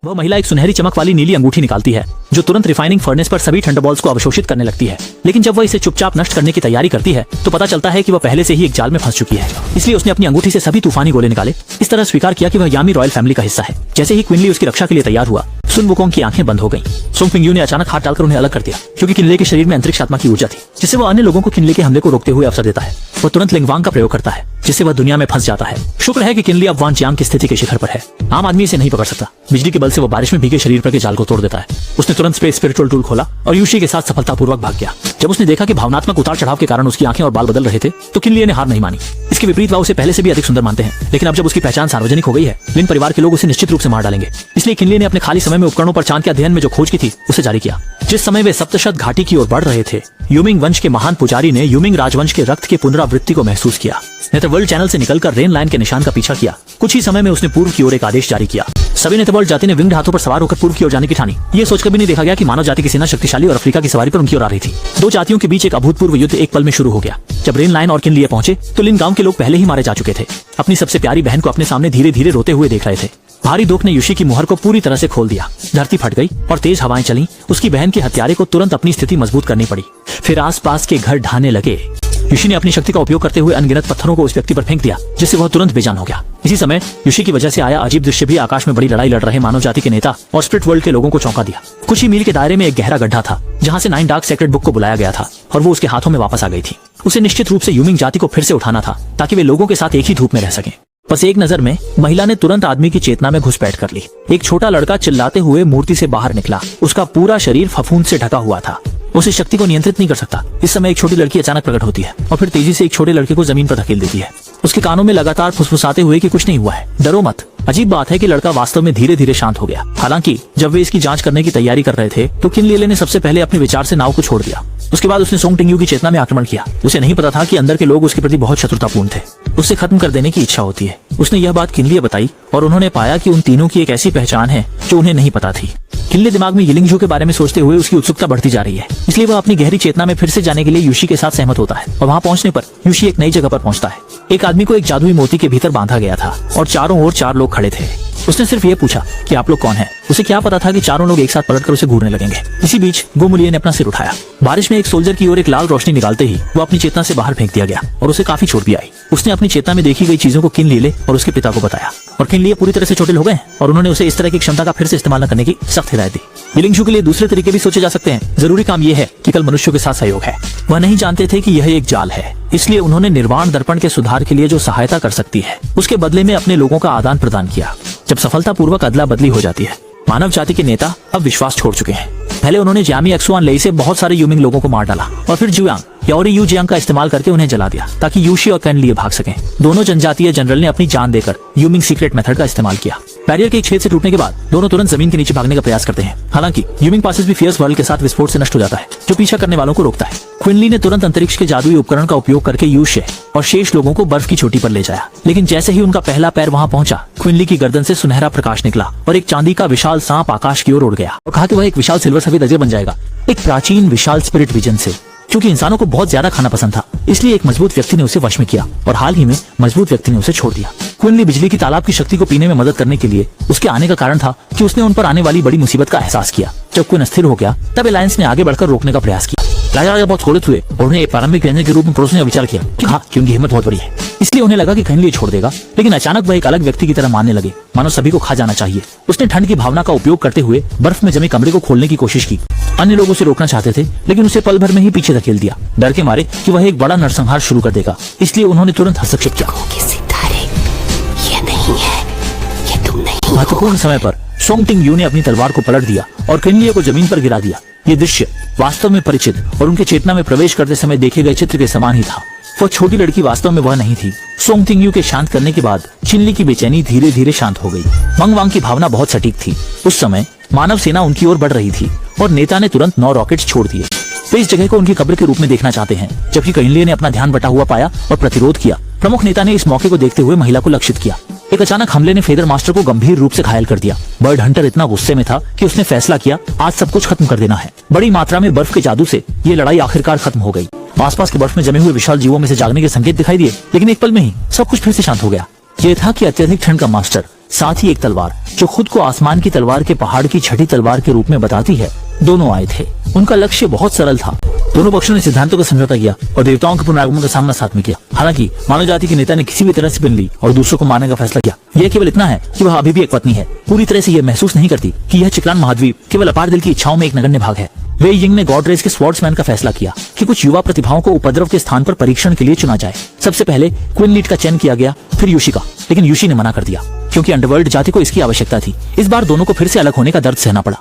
वह महिला एक सुनहरी चमक वाली नीली अंगूठी निकालती है जो तुरंत रिफाइनिंग फर्नेस पर सभी थंडरबॉल्ट्स को अवशोषित करने लगती है। लेकिन जब वह इसे चुपचाप नष्ट करने की तैयारी करती है तो पता चलता है कि वह पहले से ही एक जाल में फंस चुकी है। इसलिए उसने अपनी अंगूठी से सभी तूफानी गोले निकाले, इस तरह स्वीकार किया कि वह यामी रॉयल फैमिली का हिस्सा है। जैसे ही क्विनली उसकी रक्षा के लिए तैयार हुआ, सुन वुकोंग की आंखें बंद हो गईं। सोंग फिंगयू ने अचानक हाथ डालकर उन्हें अलग कर दिया, क्योंकि किनले के शरीर में अंतरिक्ष आत्मा की ऊर्जा थी, जिससे वह अन्य लोगों को किनले के हमले को रोकते हुए अवसर देता है। वह तुरंत लिंगवांग का प्रयोग करता है, जिससे वह दुनिया में फंस जाता है। शुक्र है कि किनली अब वान चियांग की स्थिति के शिखर पर है। आम आदमी इसे नहीं पकड़ सकता। बिजली के बल से वह बारिश में भीगे शरीर पर के जाल को तोड़ देता है। उसने तुरंत स्पिरिचुअल टूल खोला और यूशी के साथ सफलतापूर्वक भाग गया। जब उसने देखा कि भावनात्मक उतार चढ़ाव के कारण उसकी आंखें और बाल बदल रहे थे, तो किनली ने हार नहीं मानी। इसके विपरीत वह उसे पहले से भी अधिक सुंदर मानते हैं, लेकिन अब जब उसकी पहचान सार्वजनिक हो गई है, लिन परिवार के लोग उसे निश्चित रूप से मार डालेंगे। इसलिए किनली ने अपने खाली समय में उपकरणों पर चांद के अध्ययन में जो खोज की थी उसे जारी किया। जिस समय वे सप्तशत घाटी की ओर बढ़ रहे थे, यूमिंग वंश के महान पुजारी ने यूमिंग राजवंश के रक्त के पुनरावृत्ति को महसूस किया। नेथरवर्ल्ड चैनल से निकलकर रेन लाइन के निशान का पीछा किया। कुछ ही समय में उसने पूर्व की ओर एक आदेश जारी किया। सभी नेथरवर्ल्ड जाति ने विंग्ड हाथों पर सवार होकर पूर्व की ओर जाने की ठानी। ये सोचकर भी नहीं देखा गया कि मानव जाति की सेना शक्तिशाली और अफ्रीका की सवारी पर उनकी ओर आ रही थी। दो जातियों के बीच एक अभूतपूर्व युद्ध एक पल में शुरू हो गया। जब रेन लाइन और किनलिए पहुंचे तो लिन गांव के लोग पहले ही मारे जा चुके थे। अपनी सबसे प्यारी बहन को अपने सामने धीरे धीरे रोते हुए देख रहे थे। भारी दुख ने यूशी की मुहर को पूरी तरह से खोल दिया। धरती फट गई और तेज हवाएं चलीं। उसकी बहन के हत्यारे को तुरंत अपनी स्थिति मजबूत करनी पड़ी। फिर आसपास के घर ढहाने लगे। यूशी ने अपनी शक्ति का उपयोग करते हुए अनगिनत पत्थरों को उस व्यक्ति पर फेंक दिया, जिससे वह तुरंत बेजान हो गया। इसी समय यूशी की वजह से आया अजीब दृश्य भी आकाश में बड़ी लड़ाई लड़ रहे मानव जाति के नेता और स्पिरिट वर्ल्ड के लोगों को चौंका दिया। कुछ ही मील के दायरे में एक गहरा गड्ढा था, जहाँ से 9 डार्क सेक्रेट बुक को बुलाया गया था और वो उसके हाथों में वापस आ गई थी। उसे निश्चित रूप से यूमिंग जाति को फिर से उठाना था, ताकि वे लोगों के साथ एक ही धूप में रह सकें। बस एक नजर में महिला ने तुरंत आदमी की चेतना में घुसपैठ कर ली। एक छोटा लड़का चिल्लाते हुए मूर्ति से बाहर निकला। उसका पूरा शरीर फफूंद से ढका हुआ था। उसे शक्ति को नियंत्रित नहीं कर सकता। इस समय एक छोटी लड़की अचानक प्रकट होती है और फिर तेजी से एक छोटे लड़के को जमीन पर धकेल देती है, उसके कानों में लगातार फुसफुसाते हुए कि कुछ नहीं हुआ है, डरो मत। अजीब बात है कि लड़का वास्तव में धीरे धीरे शांत हो गया। हालांकि जब वे इसकी जांच करने की तैयारी कर रहे थे तो किनलिए ने सबसे पहले अपने विचार से नाव को छोड़ दिया। उसके बाद उसने सोंग टिंगयू की चेतना में आक्रमण किया। उसे नहीं पता था कि अंदर के लोग उसके प्रति बहुत शत्रुतापूर्ण थे। उसे खत्म कर देने की इच्छा होती है। उसने यह बात किनलिए बताई और उन्होंने पाया कि उन तीनों की एक ऐसी पहचान है जो उन्हें नहीं पता थी। किनलिए दिमाग में यिलिंगझू के बारे में सोचते हुए उसकी उत्सुकता बढ़ती जा रही है। इसलिए वह अपनी गहरी चेतना में फिर से जाने के लिए यूशी के साथ सहमत होता है और वहाँ पहुँचने पर यूशी एक नई जगह पर पहुँचता है। एक आदमी को एक जादुई मोती के भीतर बांधा गया था और चारों ओर 4 लोग खड़े थे। उसने सिर्फ ये पूछा कि आप लोग कौन हैं। उसे क्या पता था कि चारों लोग एक साथ पलटकर उसे घूरने लगेंगे। इसी बीच गोमुलिये ने अपना सिर उठाया। बारिश में एक सोल्जर की ओर एक लाल रोशनी निकालते ही वो अपनी चेतना से बाहर फेंक दिया गया और उसे काफी चोट भी आई। उसने अपनी चेतना में देखी गई चीजों को किनलिए और उसके पिता को बताया और किनलिए पूरी तरह से चोटिल हो गए और उन्होंने उसे इस तरह की क्षमता का फिर से इस्तेमाल न करने की सख्त हिदायत दी। यिलिंगझू के लिए दूसरे तरीके भी सोचे जा सकते हैं। जरूरी काम यह है कि कल मनुष्यों के साथ सहयोग है। वह नहीं जानते थे कि यह एक जाल है, इसलिए उन्होंने निर्वाण दर्पण के सुधार के लिए जो सहायता कर सकती है उसके बदले में अपने लोगों का आदान प्रदान किया। जब सफलतापूर्वक अदला बदली हो जाती है, मानव जाति के नेता अब विश्वास छोड़ चुके हैं। पहले उन्होंने जामी एक्सुआन लेई से बहुत सारे यूमिंग लोगों को मार डाला और फिर जुयांग याओरी यू जियांग का इस्तेमाल करके उन्हें जला दिया ताकि यूशी और किनलिए भाग सकें। दोनों जनजातीय जनरल ने अपनी जान देकर यूमिंग सीक्रेट मेथड का इस्तेमाल किया। बैरियर के एक छेद से टूटने के बाद दोनों तुरंत जमीन के नीचे भागने का प्रयास करते हैं। हालांकि यूमिंग पासेस भी फियर्स वर्ल्ड के साथ विस्फोट से नष्ट हो जाता है, जो पीछा करने वालों को रोकता है। क्विनली ने तुरंत अंतरिक्ष के जादुई उपकरण का उपयोग करके यूशे और शेष लोगों को बर्फ की चोटी पर ले जाया। लेकिन जैसे ही उनका पहला पैर वहां पहुंचा, क्विनली की गर्दन से सुनहरा प्रकाश निकला और एक चांदी का विशाल सांप आकाश की ओर उड़ गया और कहा कि वह एक विशाल सिल्वर सफेद अजय बन जाएगा, एक प्राचीन विशाल स्पिरिट विजन से। क्योंकि इंसानों को बहुत ज्यादा खाना पसंद था, इसलिए एक मजबूत व्यक्ति ने उसे वश में किया और हाल ही में मजबूत व्यक्ति ने उसे छोड़ दिया। क्विनली बिजली की तालाब की शक्ति को पीने में मदद करने के लिए उसके आने का कारण था कि उसने उन पर आने वाली बड़ी मुसीबत का एहसास किया। जब क्विन अस्थिर हो गया, तब एलायंस ने आगे बढ़कर रोकने का प्रयास किया। राजा बहुत थोड़े हुए और उन्हें प्रारंभिक व्यंजन के रूप में परोसने का विचार किया कि हाँ, कि उनकी हिम्मत बहुत बड़ी है, इसलिए उन्हें लगा कि किनलिए छोड़ देगा। लेकिन अचानक वह एक अलग व्यक्ति की तरह मानने लगे, मानो सभी को खा जाना चाहिए। उसने ठंड की भावना का उपयोग करते हुए बर्फ में जमे कमरे को खोलने की कोशिश की। अन्य लोग उसे रोकना चाहते थे, लेकिन उसे पल भर में ही पीछे धकेल दिया, डर के मारे कि वह एक बड़ा नरसंहार शुरू कर देगा। इसलिए उन्होंने तुरंत हस्तक्षेप किया। महत्वपूर्ण समय पर सोंग टिंगयू ने अपनी तलवार को पलट दिया और किनलिए को जमीन पर गिरा दिया। ये दृश्य वास्तव में परिचित और उनके चेतना में प्रवेश करते समय देखे गए चित्र के समान ही था। वो छोटी लड़की वास्तव में वह नहीं थी। सोंग टिंगयू के शांत करने के बाद चिनली की बेचैनी धीरे धीरे शांत हो गई। मंगवांग की भावना बहुत सटीक थी। उस समय मानव सेना उनकी ओर बढ़ रही थी और नेता ने तुरंत 9 रॉकेट्स छोड़ दिए। वे इस जगह को उनकी कब्र के रूप में देखना चाहते हैं, जबकि किनलिए ने अपना ध्यान बटा हुआ पाया और प्रतिरोध किया। प्रमुख नेता ने इस मौके को देखते हुए महिला को लक्षित किया। एक अचानक हमले ने फेदर मास्टर को गंभीर रूप से घायल कर दिया। बर्ड हंटर इतना गुस्से में था कि उसने फैसला किया, आज सब कुछ खत्म कर देना है। बड़ी मात्रा में बर्फ के जादू से ये लड़ाई आखिरकार खत्म हो गई। आसपास के बर्फ में जमे हुए विशाल जीवों में से जागने के संकेत दिखाई दिए, लेकिन एक पल में ही सब कुछ फिर से शांत हो गया। यह था कि अत्यधिक ठंड का मास्टर, साथ ही एक तलवार जो खुद को आसमान की तलवार के पहाड़ की छठी तलवार के रूप में बताती है, दोनों आए थे। उनका लक्ष्य बहुत सरल था। दोनों पक्षों ने सिद्धांतों का समझौता किया और देवताओं के पुनरागमन का सामना साथ में किया। हालांकि मानव जाति के नेता ने किसी भी तरह से बिन ली और दूसरों को मारने का फैसला किया। यह केवल इतना है कि वह अभी भी एक पत्नी है, पूरी तरह से यह महसूस नहीं करती कि यह चिक्लान महाद्वीप केवल अपार दिल की इच्छाओं में एक नगण्य भाग है। वे यिंग ने गॉड रेस के स्वॉर्ड्समैन का फैसला किया कि कुछ युवा प्रतिभाओं को उपद्रव के स्थान पर परीक्षण के लिए चुना जाए। सबसे पहले क्वीन लीड का चयन किया गया, फिर यूशी का, लेकिन यूशी ने मना कर दिया क्योंकि अंडरवर्ल्ड जाति को इसकी आवश्यकता थी। इस बार दोनों को फिर से अलग होने का दर्द सहना पड़ा।